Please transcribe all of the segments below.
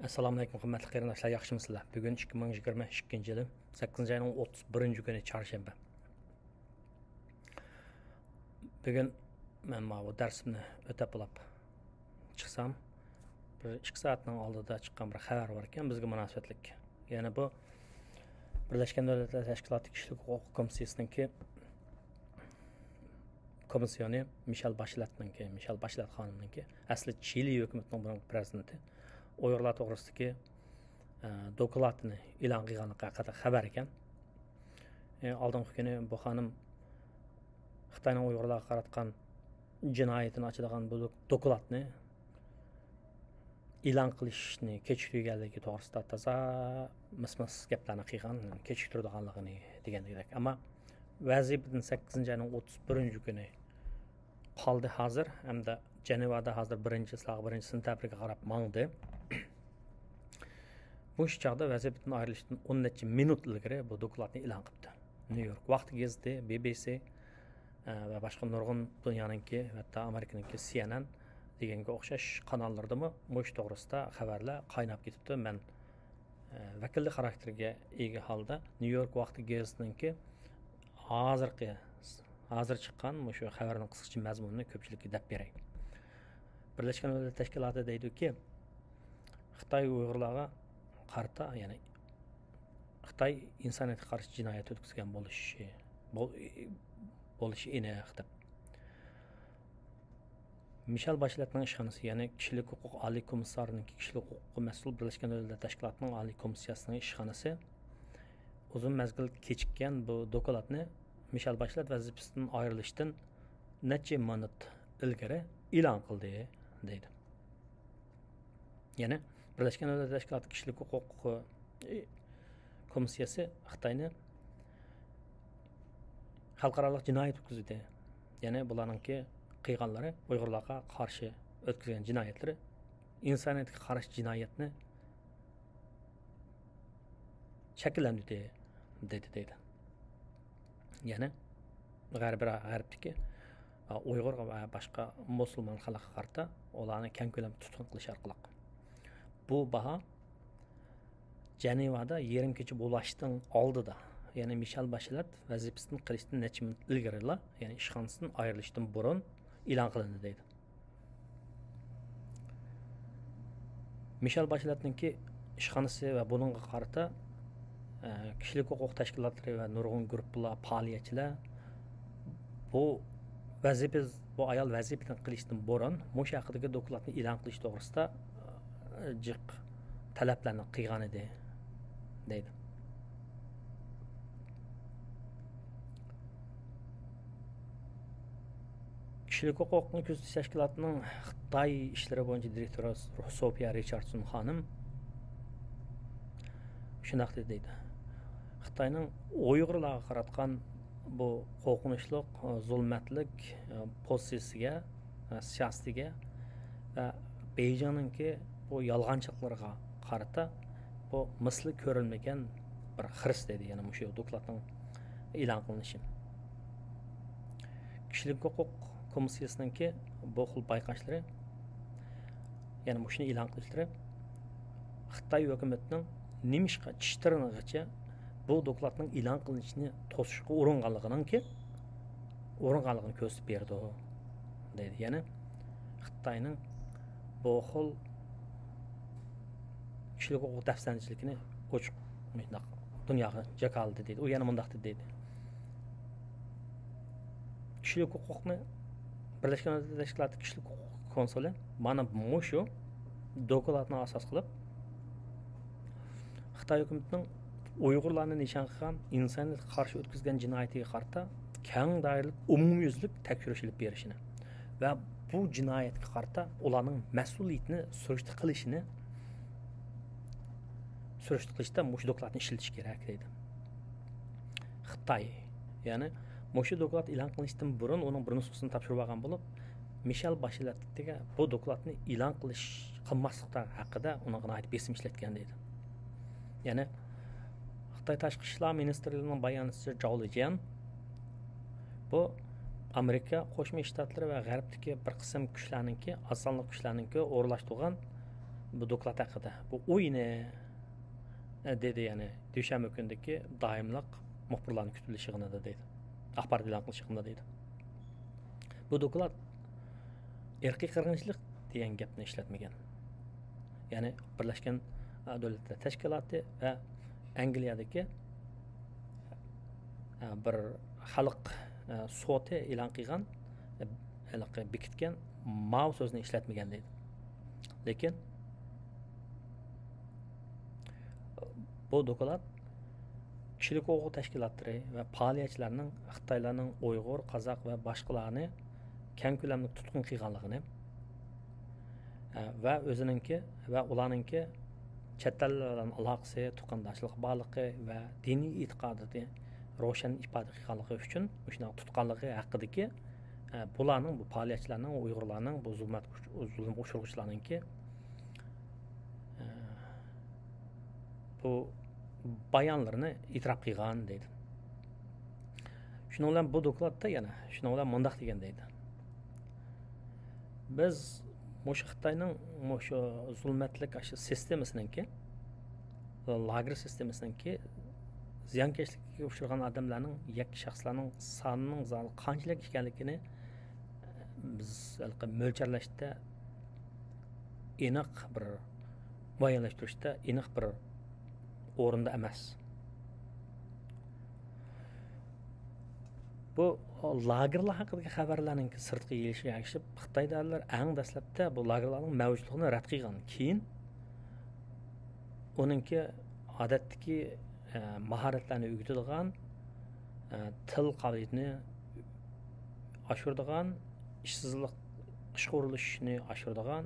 Assalomu alaykum, hurmatli qarindoshlar, yaxshimisizlar? Bugun 2022 yili 8 oyning 31 kuni chorshanba. Bugun men bu darsimni o'tab olib chiqsam, bir 2 soatning oldida chiqqan bir xabar bor ekan bizga munosabatlik. Ya'ni bu Birlashgan Davlatlar Tashkiloti Kishilik huquq komissiyasininki komissiyoni Michel Bachelet xonimninki, asli Chili hukumatining birinchi prezidenti Uyg'urlar to'g'risidagi dokladini e'lon qilganligi haqida xabar ekan. Oldingi kuni bu xonim Xitoyning Uyg'urlarga qaratgan jinoyatini ochadigan bu dokladni e'lon qilishni kechiktirganligi to'g'risida toza mis gaplarni qilgan, kechiktirganligini degandek. Ammo vazifadan 8 oyning 31 kuni qoldi hozir, hamda Jenevada hozir 1-sentabrga qarab mangdi. Bu chaqda vazifadan ayrilishdan 10 necha minut ilgari bu dokladni e'lon qildi. New York vaqti gazeti, BBC va boshqa nurg'un dunyoninki va hatto Amerikaninki CNN deganga o'xshash kanallardami bu to'g'risida xabarlar qaynab ketibdi. Men vakillik xarakteriga ega holda New York vaqti gazetininki hozir chiqqan shu xabarning qisqacha mazmunini ko'pchilikka deb beray. Birlashgan Davlatlar Tashkiloti deydiki, Xitoy Uyg'urlarga qarta, ya'ni Xitoy insoniyatga qarshi jinoyat o'tkazgan bo'lishi aniq deb. Michel Bacheletning ishxonasi, ya'ni kishilik huquq oliy komissarining kishilik huquqqa mas'ul Birlashgan Davlatlar Tashkilotining oliy komissiyasining ishxonasi uzun mazgil kechikkan bu dokladni Michel Bachelet vazifasidan ayrilishdan necha minut ilgari e'lon qildi deydi. Ya'ni Birlashgan Davlatlar Tashkiloti kishilik huquq komissiyasi Xitoyni xalqaro jinoyat o'tkazdi. Ya'ni bularningki qilganlari Uyg'urlarga qarshi o'tkazgan jinoyatlari insoniyatga qarshi jinoyatni shakllantirdi deydi. Ya'ni g'arbdagi Uyg'ur va boshqa musulmon xalqqa qarta ularni keng ko'lam tutqun qilish orqali bu baho Jenevada yarim kecha bo'lishdan oldida, ya'ni Michel Bachelet vazifasidan qilishdan necha minut ilgarila, ya'ni ishxonasidan ayrilishdan burun e'lon qilindi deydi. Michel Bacheletninki ishxonasi va buningga qarata kishilik huquq tashkilotlari va nurg'un guruhlar, faoliyatchilar bu ayol vazifadan qilishdan burun o'sha haqidagi dokladni e'lon qilish to'g'risida jiq talablarni qilgan edi deydi. Kishilik huquqni kuzatish tashkilotining Xitoy ishlari bo'yicha direktori Sofiya Richardson xonim shunday deydi. Xitoyning Uyg'urlarga qaratgan bu qo'rqinchli zulmatlik positsiyasiga, siyosatiga va Beijing'ninki bu yolg'onchiliklarga qarata bu misli ko'rilmagan bir xiris dedi, ya'ni shu dokladning e'lon qilinishi. Kishilik huquq komissiyasininki bu xil bayqashlari, ya'ni shuni e'lon qilishlari Xitoy hukumatining nimishqa tishtirinigacha bu dokladning e'lon qilinishini to'sishga uringanligini ko'rsatib berdi deydi. Ya'ni Xitoyning bu xil kishilik huquq dafsanchiligini ochiq dunyoga jakaldi deydi. U yana mundaq deydi. Kishilik huquqni Birlashgan Davlatlar Tashkiloti kishilik huquq konsuli mana shu dokladni asos qilib Xitoy hukumatining Uyg'urlarni nishon qilgan insoniyatga qarshi o'tkazgan jinoyatiga qarata keng doiralik umumyuzlik tekshirish olib berishini va bu jinoyatga qarata ularning mas'uliyatini surishtir qilishda shu dokladni ishlatish kerak deydi. Xitoy, ya'ni shu doklad e'lon qilinishdan burun uning bir nusxasini topshirib olgan bo'lib, Michel Bacheletga bu dokladni e'lon qilmaslikda haqida uning aytib besim ishlatgan deydi. Ya'ni Xitoy Tashqi ishlar ministrligining bayonotchisi Zhao Lijian bu Amerika Qo'shma Shtatlari va G'arbdagi bir qism kuchlarningki, osonlik kuchlarningki o'rlashtirgan bu doklad haqida. Bu o'yini dedi, ya'ni dushanba kundagi doimliq muxbirlarning kutilish yig'inida deydi. Axborot e'lon qilish yig'inida deydi. Bu doklad irqiy qirg'inchilik degan gapni ishlatmagan. Ya'ni Birlashgan Davlatlar Tashkiloti va Angliyadagi bir xalq soti e'lon qilgan, bekitgan Mao so'zini ishlatmagan deydi. Lekin bu doklad kishilik huquq tashkilotlari va faoliyatchilarning Xitoylarning Uyg'ur, Qozoq va boshqalarni keng ko'lamli tutqun qilganligini va o'zininki va ularninki chet ellar bilan aloqasi, tuqqandoshlik borligi va diniy e'tiqodini ro'shan ifoda qilganligi uchun shunaqa tutqanligi haqidagi bularning, bu faoliyatchilarning, Uyg'urlarning, bu zulm uchiruvchilarninki bu bayonlarini e'tirof qilgan deydi. Shuning bilan bu dokladda yana shuning bilan mundaq degan deydi. Biz mushu Xitoyning mushu zulmatlik sistemasiningki, lager sistemasiningki ziyonkashlikka uchragan odamlarning, yakka shaxslarning sonining qanchalik ekanligini biz mo'ljalashda aniq bir muayyanlashtirishda aniq bir o'rinda emas. Bu lagerlar haqidagi xabarlarning sirtqi yelishiga ergashib, Xitoydagilar eng dastlabda bu lagerlarning mavjudligini rad qilgan. Keyin uningki odatdagi mahoratlarni o'rgatadigan, til qobiliyatini oshiradigan, ishsizlik ishqo'rilishini oshiradigan,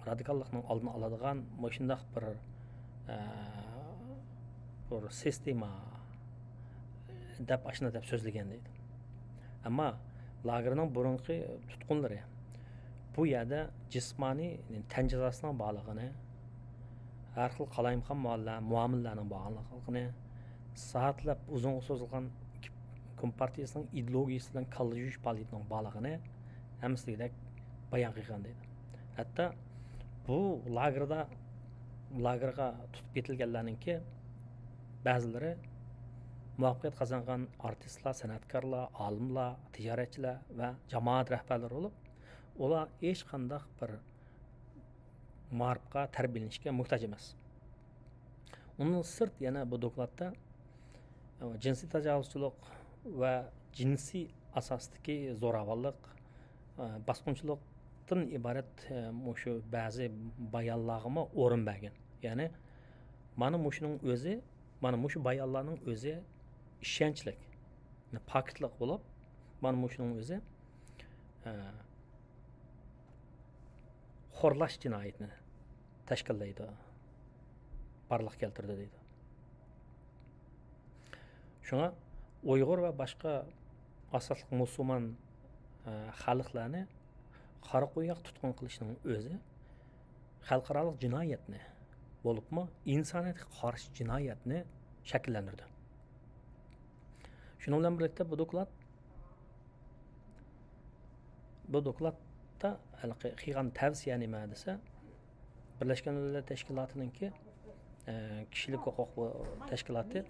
radikallikning oldini oladigan shunday bir sistema deb ashna deb so'zlagan deydi. Ammo lagerning burunqi tutqunlari bu yerda jismoniy tan jazosining borlig'ini, har xil qalayimxon muomillarning borlig'ini, soatlab uzun so'zilgan kompartiyasining ideologiyasi bilan kalla yuvish faoliyatining borlig'ini hammasidek bayon qilgan deydi. Hatto bu lagerga tutib ketilganlarninki ba'zilari muvaffaqiyat qozongan artistlar, san'atkorlar, olimlar, tijoratchilar va jamoat rahbarlari bo'lib, ular hech qanday bir ma'rifatga tarbiyalanishga muhtoj emas. Undan sirt yana bu dokladda jinsiy tajovuzchilik va jinsiy asosdagi zo'ravonlik, bosqinchilikdan iborat shu ba'zi bayonlarga o'rin bergan. Ya'ni mana shuning o'zi, mana shu bayonlarning o'zi ishonchlik, pokitlik bo'lib, mana shuning o'zi xo'rlash jinoyatini tashkillaydi, barliq keltirdi deydi. Shunga Uyg'ur va boshqa asosli musulmon xalqlarni qora qo'yaq tutqun qilishning o'zi xalqaro jinoyatni bo'libmi, insoniyatga qarshi jinoyatni shakllantirdi. Shuning bilan birlikda bu dokladda qilgan tavsiya nima desa, Birlashgan Davlatlar Tashkilotininki kishilik huquq tashkiloti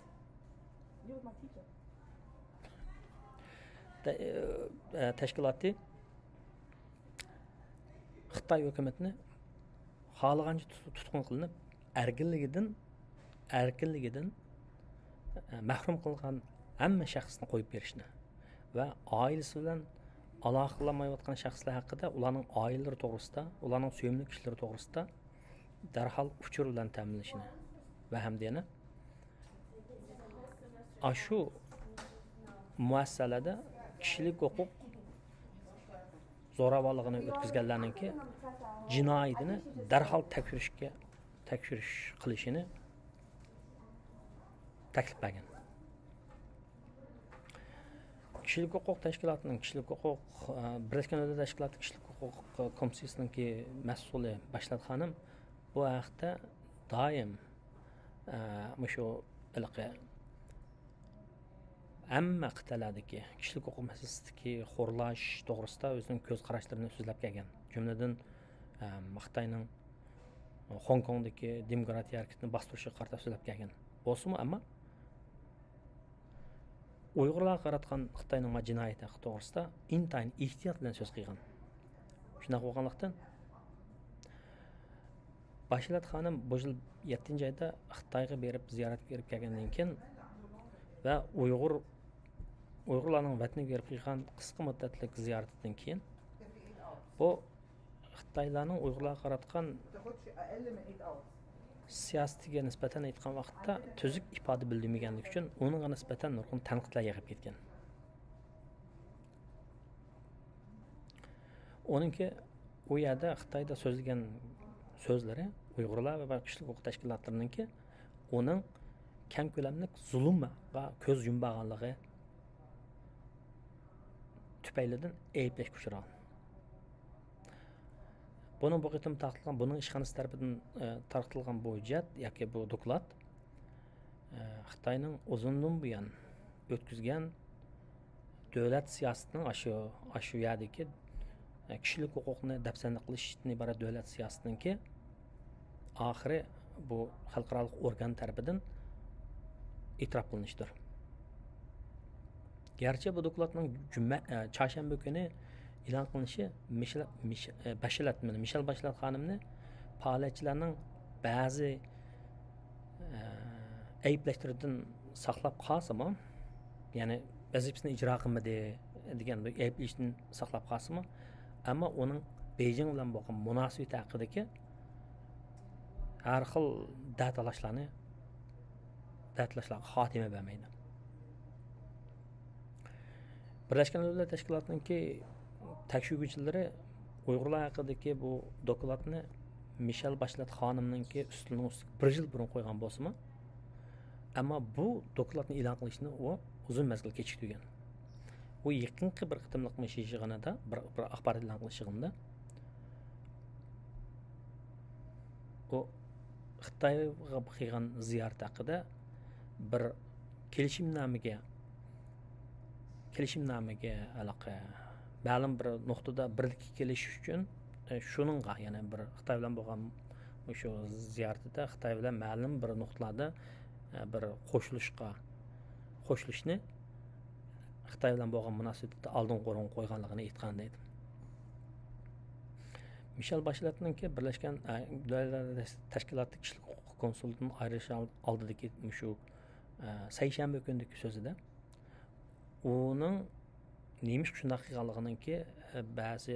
Xitoy hukumatini xohlagancha tutqun qilinib, erkinligidan mahrum qilgan hamma shaxsni qo'yib berishni va oilasi bilan aloqalanmayotgan shaxslar haqida, ularning oilalari to'g'risida, ularning suyimli kishilari to'g'risida darhol uchur bilan ta'minlashini va hamda yana shu muassasalada kishilik huquq zo'ravonligini o'tkazganlarninki jinoyatini darhol tekshirish qilishini taklif qilgan. Kishilik huquq tashkilotining Birlashgan Davlatlar Tashkiloti kishilik huquq komissiyasininki mas'uli Bashlat xonim bu haqda doim shu hamma qit'alardagi kishilik huquq masalasidagi xo'rlash to'g'risida o'zining ko'z qarashlarini so'zlab kelgan. Jumladan Xitoyning Hong Kongdagi demokratiya harakatini bostirishga qarata so'zlab kelgan bo'lsa-mu, ammo Uyg'urlarga qaratgan Xitoyning jinoyat haqi to'g'risida intayin ehtiyot bilan so'z qilgan. Shunday bo'lganlikdan Bashilat xonim bu yil 7-oyda Xitoyga berib ziyorat berib kelgandan keyin va Uyg'urlarning vataniga berib qilgan qisqa muddatli ziyoratidan keyin bu Xitoylarning Uyg'urlarga qaratgan siyosatiga nisbatan aytgan vaqtda tuzuk ifoda bildirmaganligi uchun uningga nisbatan nurg'un tanqidlar yig'ib ketgan. Oningki u yerda Xitoyda so'zlagan so'zlari Uyg'urlar va kishilik huquq tashkilotlarininki uning keng ko'lamli zulm va ko'z yummaganligi tufaylidan ayblashga uchragan. Bunun bu qitim tarqatilgan, bunun ishxonasi tarafidan tarqatilgan bu hujjat yoki bu doklad Xitoyning uzundan buyon o'tkazgan davlat siyosatining shu yerdagi kishilik huquqni dafsanda qilishdan iborat davlat siyosatininki oxiri bu xalqaro organ tarafidan e'tirof qilinishdir. Gerçi bu dokladning çarşamba kuni e'lon qilinishi Michel Bachelet xonimni faoliyatchilarning ba'zi ayblashtirishdan saqlab qolsa-mu, ya'ni vazifasini ijro qilmadi degan ayblashdan saqlab qolsa-mu, ammo uning Beijing bilan bo'lgan munosabati haqidagi har xil da'talashlarga xotima bermaydi. Birlashgan Millatlar Tashkilotininki tekshiruvchilari Uyg'urlar haqidagi bu dokladni Michel Bachelet xonimninki ustidan 1 yil burun qo'ygan bo'lsa-mu, ammo bu dokladni e'lon qilishni u uzun mezgil kechiktirgan. U yaqinqi bir qitimliq yig'inida, bir axborot e'lon qilish yig'inida u Xitoyga qilgan ziyorat haqida bir kelishimnomaga aloqa ma'lum bir nuqtada birlikka kelishish uchun shuningga, ya'ni bir Xitoy bilan bo'lgan shu ziyoratida Xitoy bilan ma'lum bir nuqtalarda bir qo'shilishni Xitoy bilan bo'lgan munosabatda oldin qo'yganligini aytgan deydi. Michel Bachelet'ninki Birleşken Davlatlar Tashkiloti kishilik huquq konsulidan ayrilish oldidagi shu seshanba kunidagi so'zida uning nemish shunday qilganligininki ba'zi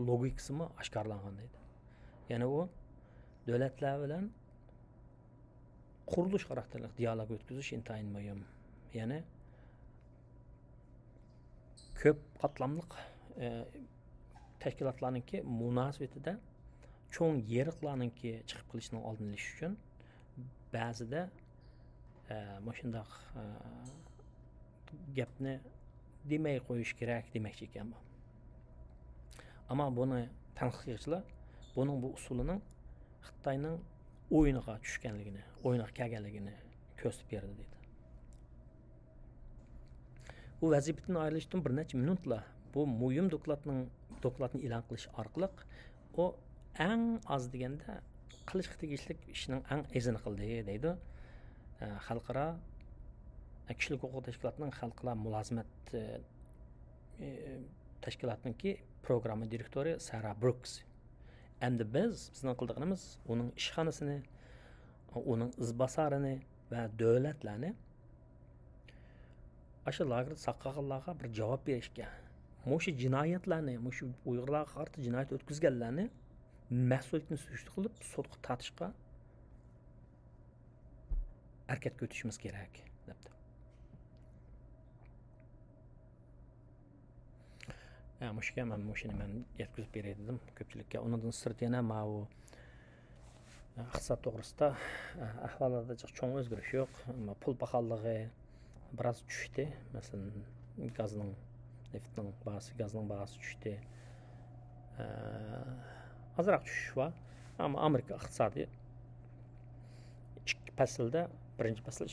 logikasimi oshkorlangan deydi. Ya'ni u davlatlar bilan qurilish xarakterli dialog o'tkazish intayin muhim. Ya'ni ko'p qatlamli tashkilotlarningki munosabatida cho'ng yeriqlarningki chiqib qilishning oldini olish uchun ba'zida shundoq gapni demay qo'yish kerak demoqchi ekan bu. Ammo buni tanqidchilar buning bu usulining Xitoyning o'yiniga tushganligini, o'yiniga kelganligini ko'rsatib berdi deydi. Bu vazifadan ayrilishdan bir necha minutlar bu muhim dokladni e'lon qilish orqali o eng az deganda qilishga tegishli ishning eng azini qildi deydi. Xalqaro kishilik huquq tashkilotining xalqaro mulozimat tashkilotininki programma direktori Sarah Brooks. Endi bizning qildiqimiz uning ishxonasini, uning izbosarini va davlatlarni aşağı lagerda saqlag'anlarga bir javob berishga, mushu jinoyatlarni, mushu Uyg'urlarga qarshi jinoyat o'tkazganlarni mas'uliyatni sust qilib sudga tortishga harakat ko'tarishimiz kerak debdi. Mushga men yetkazib beray dedim ko'pchilikka. Undan sirt yana u iqtisod to'g'risida ahvollarda cho'ng o'zgarish yo'q. Pul baholigi biroz tushdi. Masalan, neftning bahasi tushdi. Azroq tushish bor. Ammo Amerika iqtisodiy ikki faslda, birinchi fasl,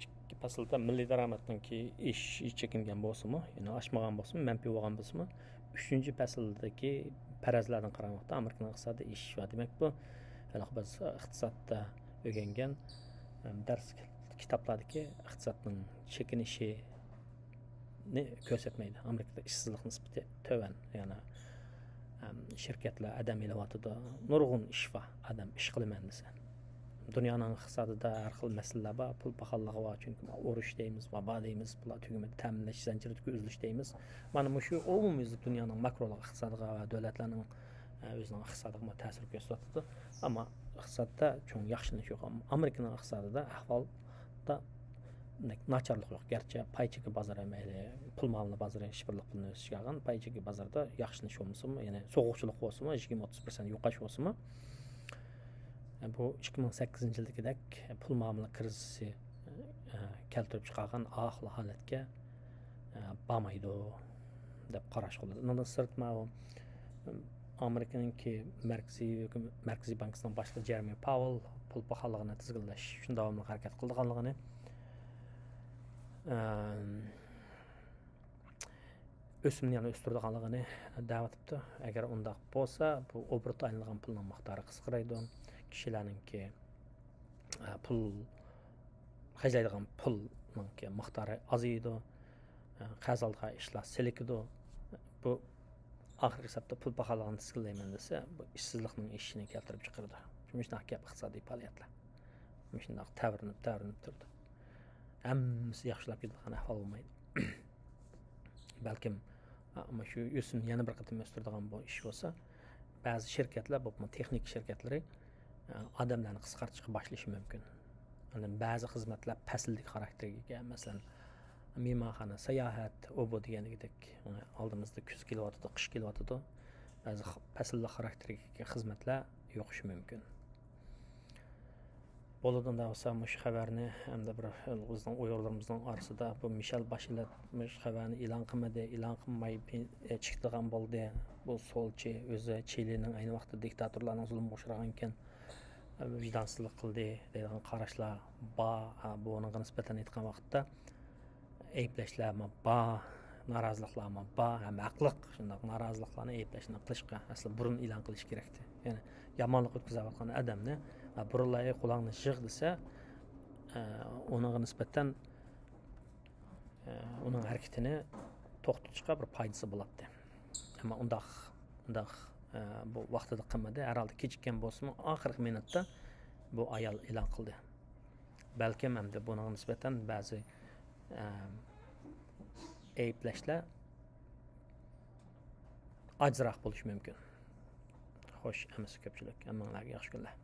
ikki faslda milliy daromadninki ish chekingan bo'lsa-mu, ya'ni oshmagan bo'lsa-mu, manfiy bo'lgan bo'lsa-mu, 3-chi fasldagi farazlardan qaramoqda Amerikaning iqtisodiy ish va demak bu biz iqtisodda o'rgangan dars kitoblardagi iqtisodning chekinishini ko'rsatmaydi. Amerikada ishsizlik nisbati to'van, ya'ni shirkatlar adam ilyotida nurg'un ish bor, adam ish qilaman desa. Dunyoning iqtisodida har xil masalalar bor, pul paxalligi bor, chunki urush deymiz, vabo deymiz, bular tugmadi, ta'minlash zanjiridagi uzilish deymiz. Mana shu umumyuzlik dunyoning makrolik iqtisodiga va davlatlarning o'zining iqtisodiga ta'sir ko'rsatadi. Ammo iqtisodda cho'ng yaxshilanish yo'q. Amerikaning iqtisodida ahvolda nacharlik yo'q. Garchi paycheki bozor emayli, pul muomala bozori hech birlik pulni o'sishga qilgan, paycheki bozorda yaxshilanish bo'lmasimi, ya'ni so'g'uqchilik bo'lsa-mi, 20-30% yo'qosh bo'lsa-mi, bu 2008-yildagidek pul muomala krizisi keltirib chiqargan ahli holatga bormaydi deb qarash qiladi. Undan sirt Amerikaningki Markaziy bankasining boshlig'i Jeremy Powell pul paxalligini tizginlash uchun davomli harakat qilganligini o'simni yana o'stirganligini da'vatibdi. Agar undaq bo'lsa, bu obrat aylangan pulning miqdori qisqaraydi. Kishilarningki pul xajlaydigan pulning miqdori azaydi. Qazalga ishlar selikidi. Bu oxirgi hisobda pul paxalligini tizginlayman desa, bu ishsizlikning ishini keltirib chiqardi. Shunday gap iqtisodiy faoliyatlar. Shunday tavrinib turdi. Hammasi yaxshilab ketgan ahvol bo'lmaydi. Balkim ama shu o'simni yana bir qatim o'stiradigan bu ish bo'lsa, ba'zi shirkatlar, bu texnik shirkatlari odamlarni qisqartirishga boshlashi mumkin. Ba'zi xizmatlar fasllik xarakteriga ega, masalan, mehmonxona, sayohat, obo degandek oldimizda kuz kelyotdi, qish kelyotdi. Ba'zi fasllik xarakteriga ega xizmatlar yo'qishi mumkin. Boludan da olsa shu xabarni hamda bir o'zning o'yinlarimizning orasida bu Michel Bachelet xabarni e'lon qilmadi, e'lon qilmay chiqdigan bo'ldi. Bu solchi o'zi Chilining ayni vaqtda diktatorlarning zulmiga uchragan ekan, vijdonsizlik qildi degan qarashlar bor. Bu unga nisbatan aytgan vaqtda ayblashlar bor, noroziliklar bor, ham haqliq. Shunday noroziliklarni ayblashni qilishga asli burun e'lon qilish kerakdi. Ya'ni yomonlik o'tkazayotgan odamni burunlay qulog'ini shiq desa, unga nisbatan uning harakatini to'xtatishga bir foydasi bo'ladi. Ammo undaq bu vaqtida qilmadi. Herhalde kechikkan bo'lsa-mu, oxirgi minutda bu ayol e'lon qildi. Balkim hamda buning nisbatan ba'zi ayblashlar ajroq bo'lishi mumkin. Xo'sh, emas ko'pchilik, hammalarga yaxshi kunlar.